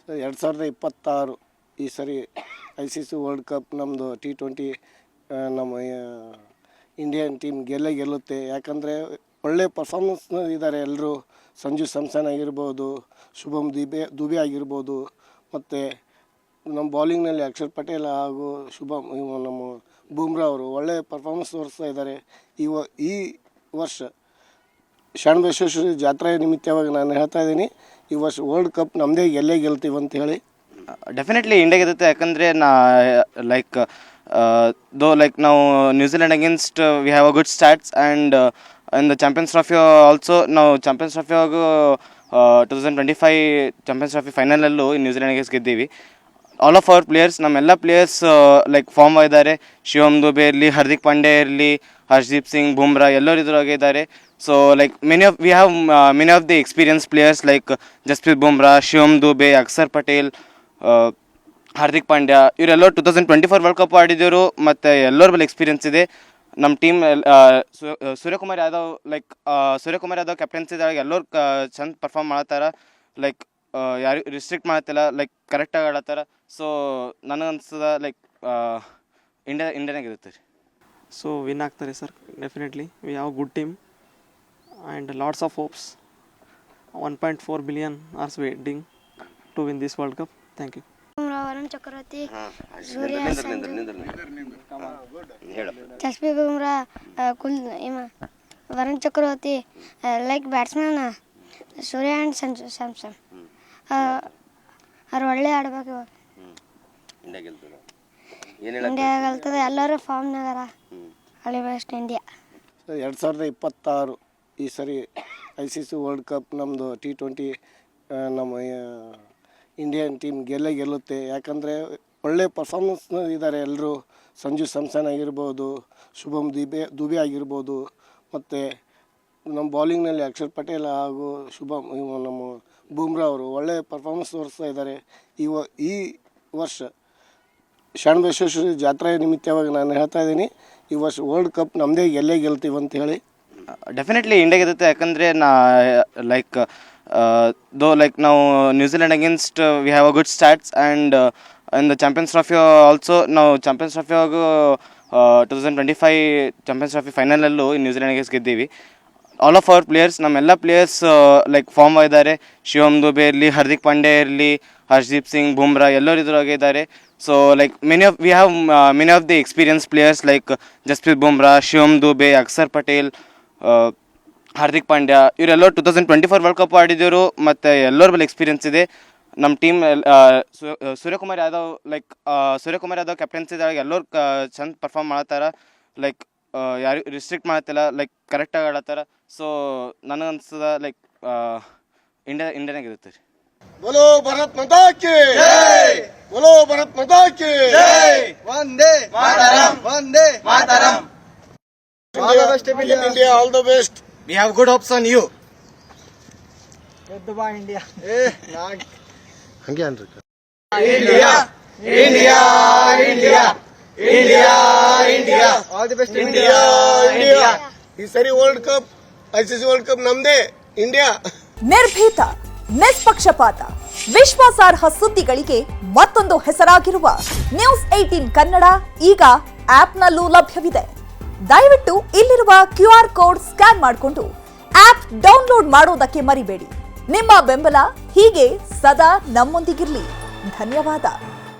2026 ಈ ಸರಿ ICC world cup ನಮ್ಮದು T20 ನಮ್ಮ ಇಂಡಿಯನ್ ಟೀಮ್ ಗೆಲ್ಲುತ್ತೆ. ಯಾಕಂದರೆ ಒಳ್ಳೆ ಪರ್ಫಾರ್ಮೆನ್ಸ್ ಇದ್ದಾರೆ ಎಲ್ಲರೂ. ಸಂಜು ಸ್ಯಾಮ್ಸನ್ ಆಗಿರ್ಬೋದು, ಶುಭಮ್ ದುಬೆ ಆಗಿರ್ಬೋದು, ಮತ್ತು ನಮ್ಮ ಬೌಲಿಂಗ್ನಲ್ಲಿ ಅಕ್ಷರ್ ಪಟೇಲ್ ಹಾಗೂ ನಮ್ಮ ಬೂಮ್ರಾ ಅವರು ಒಳ್ಳೆ ಪರ್ಫಾರ್ಮೆನ್ಸ್ ತೋರಿಸ್ತಾ ಇದ್ದಾರೆ. ಈ ವರ್ಷ ಶರಣಬಸವೇಶ್ವರ ಜಾತ್ರೆ ನಿಮಿತ್ತವಾಗಿ ನಾನು ಹೇಳ್ತಾ ಇದ್ದೀನಿ, ಈ ವರ್ಷ ವರ್ಲ್ಡ್ ಕಪ್ ನಮ್ಮದೇ ಗೆಲ್ತೀವಿ ಅಂತ ಹೇಳಿ. ಡೆಫಿನೆಟ್ಲಿ ಇಂಡಿಯಾ ಗೆದ್ದುತ್ತೆ. ಯಾಕಂದರೆ ನಾವು New Zealand against we have a good starts and in the champions trophy also ನಾವು ಚಾಂಪಿಯನ್ಸ್ ಟ್ರಾಫಿ ಹಾಗೂ 2025 ಚಾಂಪಿಯನ್ಸ್ ಟ್ರಾಫಿ ಫೈನಲಲ್ಲೂ ನ್ಯೂಜಿಲೆಂಡ್ ಅಗೇನ್ಸ್ಟ್ ಗೆದ್ದೀವಿ. ಆಲ್ ಆಫ್ ಅವರ್ ಪ್ಲೇಯರ್ಸ್, ನಮ್ಮೆಲ್ಲ ಪ್ಲೇಯರ್ಸ್ ಫಾರ್ಮ್ ಆಗಿದ್ದಾರೆ. ಶಿವಮ್ ದುಬೆ ಇರಲಿ, ಹಾರ್ದಿಕ್ ಪಾಂಡ್ಯ ಇರಲಿ, ಹರ್ಷದೀಪ್ ಸಿಂಗ್, ಬುಮ್ರಾ ಎಲ್ಲರೂ ಇದ್ರಾಗಿದ್ದಾರೆ. So we have many of the experienced players like Jasprit Bumrah, Shivam Dube, Axar Patel, Hardik Pandya ಇವರೆಲ್ಲರೂ 2024 ವರ್ಲ್ಡ್ ಕಪ್ ಆಡಿದವರು ಮತ್ತು ಎಲ್ಲರ ಬಳಿ ಎಕ್ಸ್ಪೀರಿಯನ್ಸ್ ಇದೆ. ನಮ್ಮ ಟೀಮ್ ಸೂರ್ಯಕುಮಾರ್ ಯಾದವ್ ಕ್ಯಾಪ್ಟನ್ಸಿದಾಗ ಎಲ್ಲರೂ ಚಂದ ಪರ್ಫಾರ್ಮ್ ಮಾಡತ್ತಾರ. ಯಾರು ರಿಸ್ಟ್ರಿಕ್ಟ್ ಮಾಡತ್ತಿಲ್ಲ, ಕರೆಕ್ಟಾಗಿ ಆಡತ್ತಾರ. ಸೊ ನನಗನ್ಸ್ತದ ಇಂಡಿಯಾನಾಗ ಇರುತ್ತೆ ರೀ. ಸೊ ವಿನ್ ಆಗ್ತಾರೆ sir, definitely. We have good team and lots of hopes. 1.4 billion are waiting to win this World Cup. Thank you. Varun Chakravarthy, Jasprit Bumrah, Varun Chakravarthy like batsman, Surya and Sanju Samson ಅವ್ರು ಒಳ್ಳೆ ಆಡ್ಬೇಕು. ಇವಾಗ ಇಂಡಿಯಾ ಗೆಲ್ತದೆ, ಎಲ್ಲರೂ ಫಾರ್ಮ್ನಾಗಾರ. ಅಲ್ಲಿ ಬೆಸ್ಟ್ ಇಂಡಿಯಾ. 2026 ಈ ಸರಿ ICC ವರ್ಲ್ಡ್ ಕಪ್ ನಮ್ಮದು T20 ನಮ್ಮ ಇಂಡಿಯನ್ ಟೀಮ್ ಗೆಲ್ಲುತ್ತೆ. ಯಾಕಂದರೆ ಒಳ್ಳೆ ಪರ್ಫಾರ್ಮೆನ್ಸ್ ಇದ್ದಾರೆ ಎಲ್ಲರೂ. ಸಂಜು ಸ್ಯಾಮ್ಸನ್ ಆಗಿರ್ಬೋದು, ಶುಭಮ್ ದುಬೆ ಆಗಿರ್ಬೋದು, ಮತ್ತು ನಮ್ಮ ಬೌಲಿಂಗ್ನಲ್ಲಿ ಅಕ್ಷರ್ ಪಟೇಲ್ ಹಾಗೂ ನಮ್ಮ ಬೂಮ್ರಾ ಅವರು ಒಳ್ಳೆ ಪರ್ಫಾರ್ಮೆನ್ಸ್ ತೋರಿಸ್ತಾ ಇದ್ದಾರೆ. ಈ ವರ್ಷ ಶರಣಬಸವೇಶ್ವರ ಜಾತ್ರೆ ನಿಮಿತ್ತವಾಗಿ ನಾನು ಹೇಳ್ತಾ ಇದ್ದೀನಿ, ಈ ವರ್ಷ ವರ್ಲ್ಡ್ ಕಪ್ ನಮ್ಮದೇ ಗೆಲ್ತೀವಿ ಅಂತ ಹೇಳಿ. ಡೆಫಿನೆಟ್ಲಿ ಇಂಡಿಯಾ ಗೆದ್ದುತ್ತೆ. ಯಾಕಂದರೆ ನಾವು New Zealand against we have a good starts and in the champions trophy also ನಾವು ಚಾಂಪಿಯನ್ಸ್ ಟ್ರಾಫಿ ಹಾಗೂ 2025 ಚಾಂಪಿಯನ್ಸ್ ಟ್ರಾಫಿ ಫೈನಲಲ್ಲೂ ನ್ಯೂಜಿಲೆಂಡ್ ಅಗೇನ್ಸ್ಟ್ ಗೆದ್ದೀವಿ. ಆಲ್ ಆಫ್ ಅವರ್ ಪ್ಲೇಯರ್ಸ್, ನಮ್ಮೆಲ್ಲ ಪ್ಲೇಯರ್ಸ್ ಫಾರ್ಮ್ ಆಗಿದ್ದಾರೆ. ಶಿವಮ್ ದುಬೆ ಇರಲಿ, ಹಾರ್ದಿಕ್ ಪಾಂಡ್ಯ ಇರಲಿ, ಹರ್ಷದೀಪ್ ಸಿಂಗ್, ಬುಮ್ರಾ ಎಲ್ಲರೂ ಇದ್ರಾಗಿದ್ದಾರೆ. So we have many of the experienced players like Jasprit Bumrah, Shivam Dube, Axar Patel, Hardik Pandya ಇವರೆಲ್ಲರೂ 2024 ವರ್ಲ್ಡ್ ಕಪ್ ಆಡಿದವರು ಮತ್ತು ಎಲ್ಲರ ಬಳಿ ಎಕ್ಸ್ಪೀರಿಯನ್ಸ್ ಇದೆ. ನಮ್ಮ ಟೀಮ್ ಸೂರ್ಯಕುಮಾರ್ ಯಾದವ್ ಕ್ಯಾಪ್ಟನ್ಸಿದಾಗ ಎಲ್ಲರೂ ಚಂದ ಪರ್ಫಾರ್ಮ್ ಮಾಡತ್ತಾರ. ಯಾರು ರಿಸ್ಟ್ರಿಕ್ಟ್ ಮಾಡತ್ತಿಲ್ಲ, ಕರೆಕ್ಟಾಗಿ ಆಡತ್ತಾರ. ಸೊ ನನಗನ್ಸ್ತದ ಇಂಡಿಯಾನಾಗ ಇರುತ್ತೆ ರೀ. बोलो भारत माता की जय, बोलो भारत माता की जय, Vande Mataram, Vande Mataram. All the best, India, all the best. We have good hopes on you. Edba India. Nag. ಹಂಗೆ ಅನ್ರಿ. India, India, India, India, India. All the best, India, India. ಈ ಸರಿ world cup ICC world cup ನಮ್ಮದೇ India. ನಿರ್ಭೀತ, ನಿಷ್ಪಕ್ಷಪಾತ, ವಿಶ್ವಾಸಾರ್ಹ ಸುದ್ದಿಗಳಿಗೆ ಮತ್ತೊಂದು ಹೆಸರಾಗಿರುವ news 18 Kannada ಈಗ ಆಪ್ನಲ್ಲೂ ಲಭ್ಯವಿದೆ. ದಯವಿಟ್ಟು ಇಲ್ಲಿರುವ QR ಕೋಡ್ ಸ್ಕ್ಯಾನ್ ಮಾಡಿಕೊಂಡು ಆಪ್ ಡೌನ್ಲೋಡ್ ಮಾಡೋದಕ್ಕೆ ಮರಿಬೇಡಿ. ನಿಮ್ಮ ಬೆಂಬಲ ಹೀಗೆ ಸದಾ ನಮ್ಮೊಂದಿಗಿರಲಿ. ಧನ್ಯವಾದ.